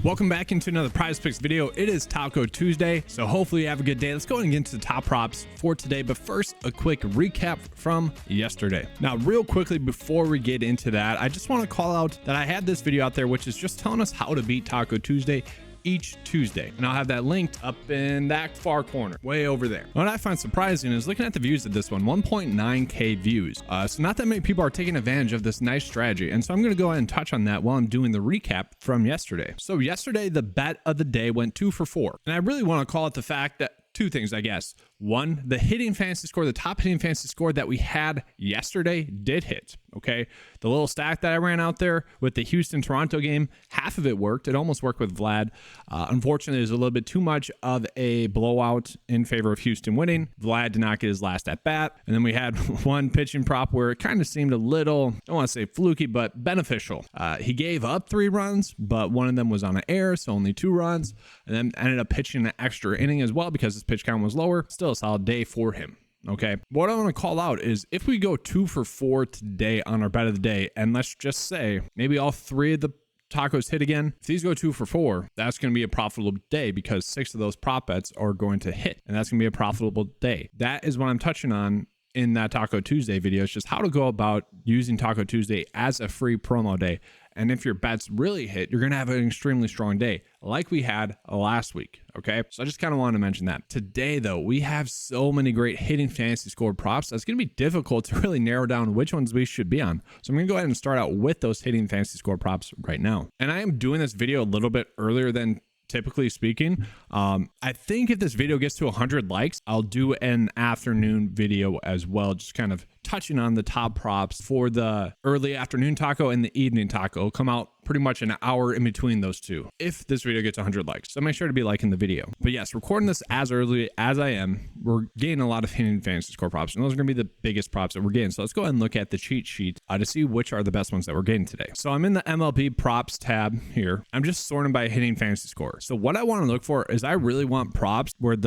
Welcome back into another PrizePicks video. It is Taco Tuesday, so hopefully you have a good day. Let's go ahead and get into the top props for today, but first, a quick recap from yesterday. Now, real quickly before we get into that, I just want to call out that I had this video out there, which is just telling us how to beat Taco Tuesday each Tuesday, and I'll have that linked up in that far corner way over there. What I find surprising is looking at the views of this one, 1.9k views, so not that many people are taking advantage of this nice strategy, and so I'm going to go ahead and touch on that while I'm doing the recap from yesterday. So yesterday the bet of the day went 2 for 4, and I really want to call it the fact that two things, I guess. One, the hitting fantasy score, the top hitting fantasy score that we had yesterday did hit. Okay. The little stack that I ran out there with the Houston-Toronto game, half of it worked. It almost worked with Vlad. Unfortunately, there's a little bit too much of a blowout in favor of Houston winning. Vlad did not get his last at bat. And then we had one pitching prop where it kind of seemed a little, I don't want to say fluky, but beneficial. He gave up 3 runs, but one of them was on an error, so only 2 runs. And then ended up pitching an extra inning as well because his pitch count was lower. Still a solid day for him. Okay. What I want to call out is if we go 2 for 4 today on our bet of the day, and let's just say maybe all 3 of the tacos hit again. If these go 2 for 4, that's going to be a profitable day because 6 of those prop bets are going to hit, and that's going to be a profitable day. That is what I'm touching on in that Taco Tuesday video. It's just how to go about using Taco Tuesday as a free promo day. And if your bets really hit, you're going to have an extremely strong day like we had last week. Okay. So I just kind of wanted to mention that. Today, though, we have so many great hitting fantasy score props. That's going to be difficult to really narrow down which ones we should be on. So I'm going to go ahead and start out with those hitting fantasy score props right now. And I am doing this video a little bit earlier than typically speaking. I think if this video gets to 100 likes, I'll do an afternoon video as well, just kind of touching on the top props for the early afternoon taco and the evening taco. It'll come out pretty much an hour in between those two if this video gets 100 likes. So make sure to be liking the video. But yes, recording this as early as I am, we're getting a lot of hitting fantasy score props, and those are going to be the biggest props that we're getting. So let's go ahead and look at the cheat sheet to see which are the best ones that we're getting today. So I'm in the MLB props tab here. I'm just sorting by hitting fantasy score. So what I want to look for is I really want props where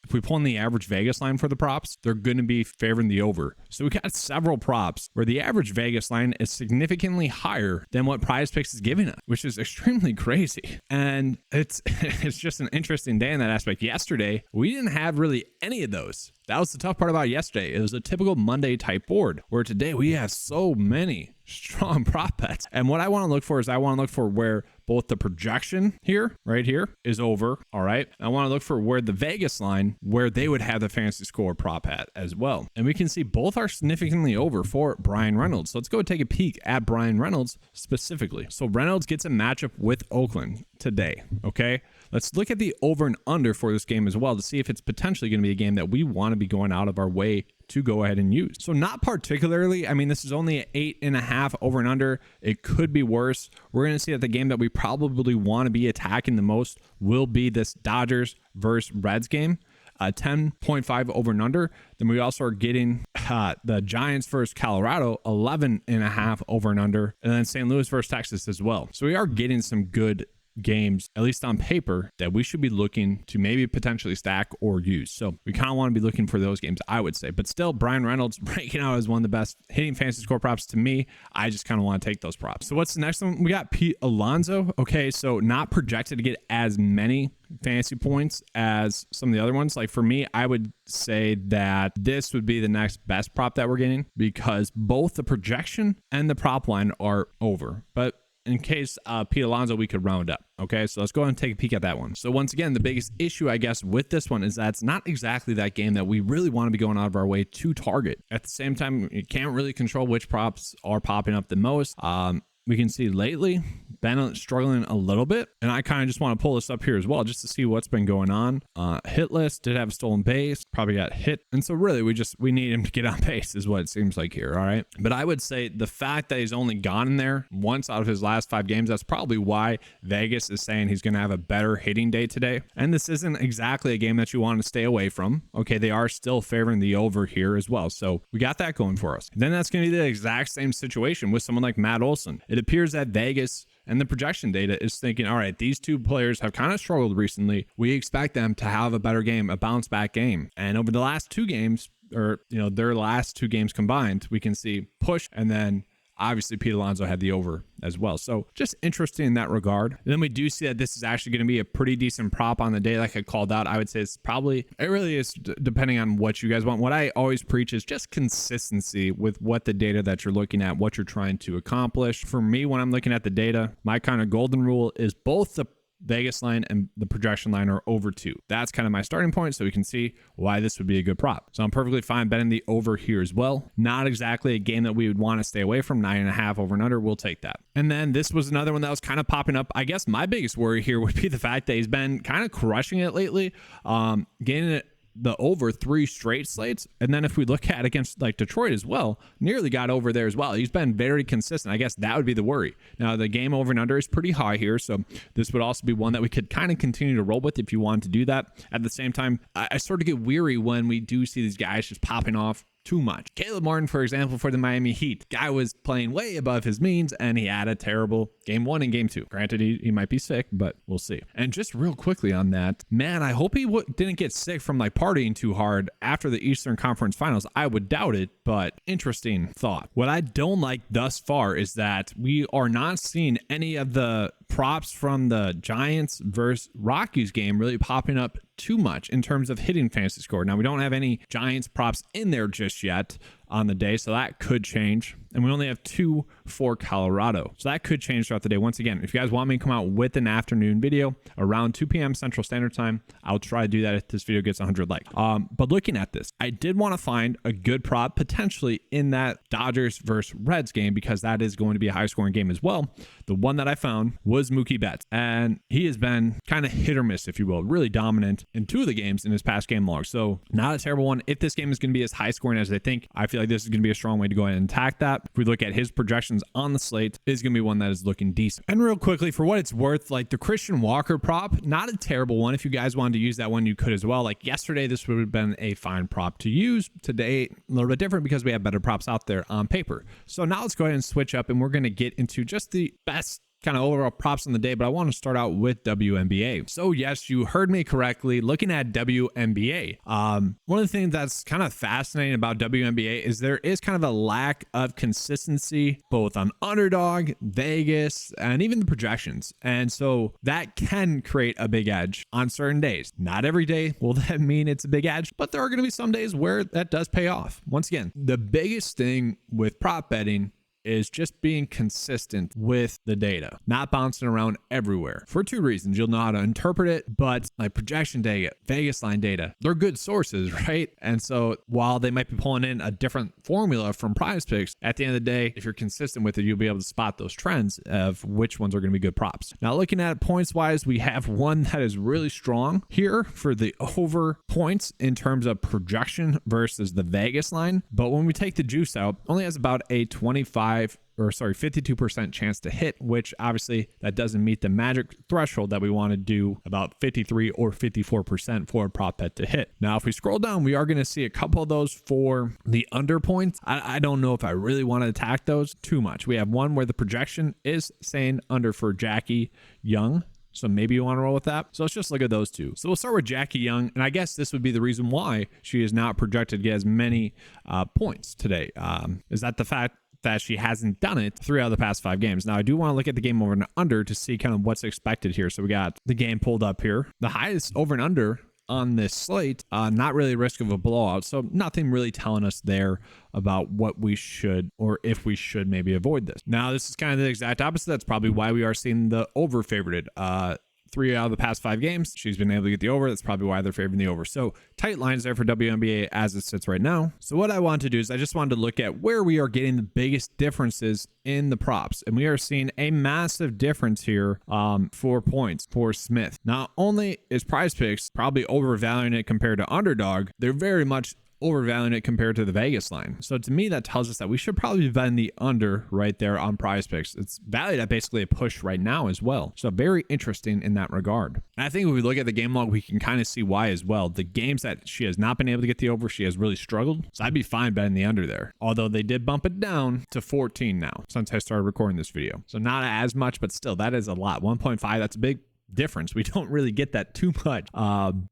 if we pull in the average Vegas line for the props, they're going to be favoring the over. So we got several props where the average Vegas line is significantly higher than what PrizePicks is giving us, which is extremely crazy. And it's just an interesting day in that aspect. Yesterday, we didn't have really any of those. That was the tough part about yesterday. It was a typical Monday type board, where today we have so many strong prop bets. And what I want to look for is I want to look for where both the projection here, right here, is over. All right. I want to look for where the Vegas line, where they would have the fantasy score prop at as well. And we can see both are significantly over for Brian Reynolds. So let's go take a peek at Brian Reynolds specifically. So Reynolds gets a matchup with Oakland today. Okay. Let's look at the over and under for this game as well to see if it's potentially going to be a game that we want to be going out of our way to go ahead and use. So not particularly. I mean, this is only an 8.5 over and under. It could be worse. We're going to see that the game that we probably want to be attacking the most will be this Dodgers versus Reds game. 10.5 over and under. Then we also are getting the Giants versus Colorado, 11.5 over and under. And then St. Louis versus Texas as well. So we are getting some good games, at least on paper, that we should be looking to maybe potentially stack or use. So we kind of want to be looking for those games, I would say. But still, Brian Reynolds breaking out as one of the best hitting fantasy score props to me. I just kind of want to take those props. So what's the next one? We got Pete Alonso. Okay, so not projected to get as many fantasy points as some of the other ones. Like for me, I would say that this would be the next best prop that we're getting because both the projection and the prop line are over. But in case Pete Alonso, we could round up. Okay, so let's go ahead and take a peek at that one. So once again, the biggest issue, I guess, with this one is that it's not exactly that game that we really want to be going out of our way to target. At the same time, you can't really control which props are popping up the most. We can see lately, been struggling a little bit. And I kind of just want to pull this up here as well, just to see what's been going on. Hit list did have a stolen base, probably got hit. And so really, we need him to get on base is what it seems like here. All right. But I would say the fact that he's only gone in there once out of his last 5 games, that's probably why Vegas is saying he's going to have a better hitting day today. And this isn't exactly a game that you want to stay away from. Okay. They are still favoring the over here as well. So we got that going for us. Then that's going to be the exact same situation with someone like Matt Olson. It appears that Vegas and the projection data is thinking, all right, these two players have kind of struggled recently. We expect them to have a better game, a bounce back game. And over the last 2 games, or their last 2 games combined, we can see push and then Obviously, Pete Alonso had the over as well. So just interesting in that regard. And then we do see that this is actually going to be a pretty decent prop on the day. Like I called out, I would say it really is depending on what you guys want. What I always preach is just consistency with what the data that you're looking at, what you're trying to accomplish. For me, when I'm looking at the data, my kind of golden rule is both the Vegas line and the projection line are over 2. That's kind of my starting point, so we can see why this would be a good prop. So I'm perfectly fine betting the over here as well. Not exactly a game that we would want to stay away from. 9.5 over and under, we'll take that. And then this was another one that was kind of popping up. I guess my biggest worry here would be the fact that he's been kind of crushing it lately, getting it the over 3 straight slates. And then if we look at against like Detroit as well, nearly got over there as well. He's been very consistent. I guess that would be the worry. Now the game over and under is pretty high here, so this would also be one that we could kind of continue to roll with if you wanted to do that. At the same time, I sort of get weary when we do see these guys just popping off too much. Caleb Martin, for example, for the Miami Heat, guy was playing way above his means, and he had a terrible game 1 and game 2. Granted, he might be sick, but we'll see. And just real quickly on that, man, I hope he didn't get sick from like partying too hard after the Eastern Conference Finals. I would doubt it, but interesting thought. What I don't like thus far is that we are not seeing any of the props from the Giants versus Rockies game really popping up too much in terms of hitting fantasy score. Now, we don't have any Giants props in there just yet on the day, so that could change. And we only have 2 for Colorado, so that could change throughout the day. Once again, if you guys want me to come out with an afternoon video around 2 p.m. Central Standard Time, I'll try to do that if this video gets 100 likes. But looking at this, I did want to find a good prop potentially in that Dodgers versus Reds game, because that is going to be a high scoring game as well. The one that I found was Mookie Betts, and he has been kind of hit or miss, if you will, really dominant in 2 of the games in his past game log. So not a terrible one. If this game is going to be as high scoring as they think, I feel like this is going to be a strong way to go ahead and attack that. If we look at his projections on the slate, it is going to be one that is looking decent. And real quickly, for what it's worth, like the Christian Walker prop, not a terrible one. If you guys wanted to use that one, you could as well. Like yesterday, this would have been a fine prop to use. Today, a little bit different because we have better props out there on paper. So now let's go ahead and switch up, and we're going to get into just the best kind of overall props on the day, but I want to start out with WNBA. So yes, you heard me correctly. Looking at WNBA, one of the things that's kind of fascinating about WNBA is there is kind of a lack of consistency both on Underdog, Vegas, and even the projections. And so that can create a big edge on certain days. Not every day will that mean it's a big edge, but there are going to be some days where that does pay off. Once again, the biggest thing with prop betting is just being consistent with the data, not bouncing around everywhere for 2 reasons. You'll know how to interpret it, but like projection data, Vegas line data, they're good sources, right? And so while they might be pulling in a different formula from PrizePicks, at the end of the day, if you're consistent with it, you'll be able to spot those trends of which ones are going to be good props. Now, looking at it points wise, we have one that is really strong here for the over points in terms of projection versus the Vegas line. But when we take the juice out, only has about a 52% chance to hit, which obviously that doesn't meet the magic threshold that we want to do about 53 or 54% for a prop bet to hit. Now, if we scroll down, we are going to see a couple of those for the under points. I don't know if I really want to attack those too much. We have one where the projection is saying under for Jackie Young. So maybe you want to roll with that. So let's just look at those 2. So we'll start with Jackie Young. And I guess this would be the reason why she is not projected to get as many points today. Is that the fact that she hasn't done it 3 out of the past 5 games. Now, I do want to look at the game over and under to see kind of what's expected here. So we got the game pulled up here. The highest over and under on this slate, not really a risk of a blowout. So nothing really telling us there about what we should or if we should maybe avoid this. Now, this is kind of the exact opposite. That's probably why we are seeing the over favorited. 3 out of the past 5 games, she's been able to get the over. That's probably why they're favoring the over. So tight lines there for WNBA as it sits right now. So what I want to do is I just wanted to look at where we are getting the biggest differences in the props. And we are seeing a massive difference here for points for Smith. Not only is PrizePicks probably overvaluing it compared to Underdog, they're very much overvaluing it compared to the Vegas line. So to me, that tells us that we should probably be betting the under right there on PrizePicks. It's valued at basically a push right now as well. So very interesting in that regard. And I think if we look at the game log, we can kind of see why as well. The games that she has not been able to get the over, she has really struggled. So I'd be fine betting the under there. Although they did bump it down to 14 now since I started recording this video. So not as much, but still that is a lot. 1.5, that's a big difference. We don't really get that too much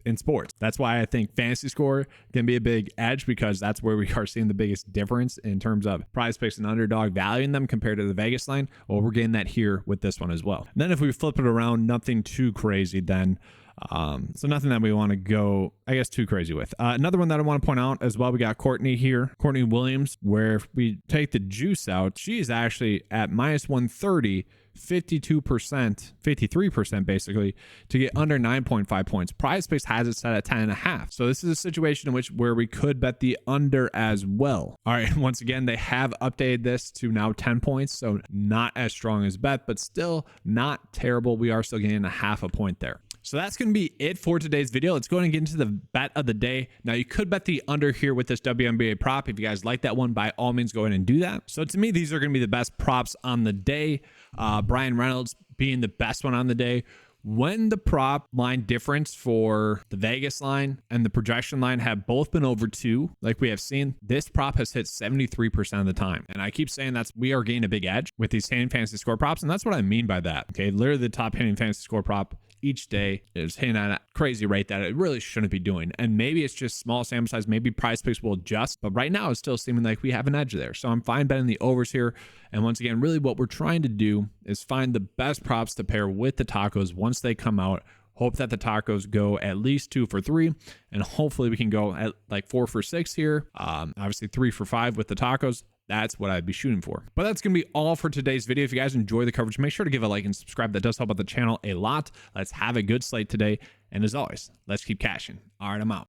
in sports. That's why I think fantasy score can be a big edge, because that's where we are seeing the biggest difference in terms of PrizePicks and Underdog valuing them compared to the Vegas line. Well, we're getting that here with this one as well. And then if we flip it around, nothing too crazy then. So nothing that we want to go, I guess, too crazy with. Another one that I want to point out as well, we got Courtney here, Courtney Williams, where if we take the juice out, she is actually at minus 130, 52%, 53% basically, to get under 9.5 points. PrizePicks has it set at 10.5. So this is a situation in which where we could bet the under as well. All right, once again, they have updated this to now 10 points, so not as strong as bet, but still not terrible. We are still getting a half a point there. So that's going to be it for today's video. Let's go and get into the bet of the day. Now, you could bet the under here with this WNBA prop. If you guys like that one, by all means, go ahead and do that. So to me, these are going to be the best props on the day. Brian Reynolds being the best one on the day. When the prop line difference for the Vegas line and the projection line have both been over 2, like we have seen, this prop has hit 73% of the time. And I keep saying we are gaining a big edge with these hitting fantasy score props. And that's what I mean by that. Okay, literally the top hitting fantasy score prop each day is hitting at a crazy rate that it really shouldn't be doing. And maybe it's just small sample size. Maybe PrizePicks will adjust, but right now it's still seeming like we have an edge there. So I'm fine betting the overs here. And once again, really what we're trying to do is find the best props to pair with the tacos once they come out. Hope that the tacos go at least 2 for 3, and hopefully we can go at like 4 for 6 here. Obviously 3 for 5 with the tacos. That's what I'd be shooting for. But that's going to be all for today's video. If you guys enjoy the coverage, make sure to give a like and subscribe. That does help out the channel a lot. Let's have a good slate today. And as always, let's keep cashing. All right, I'm out.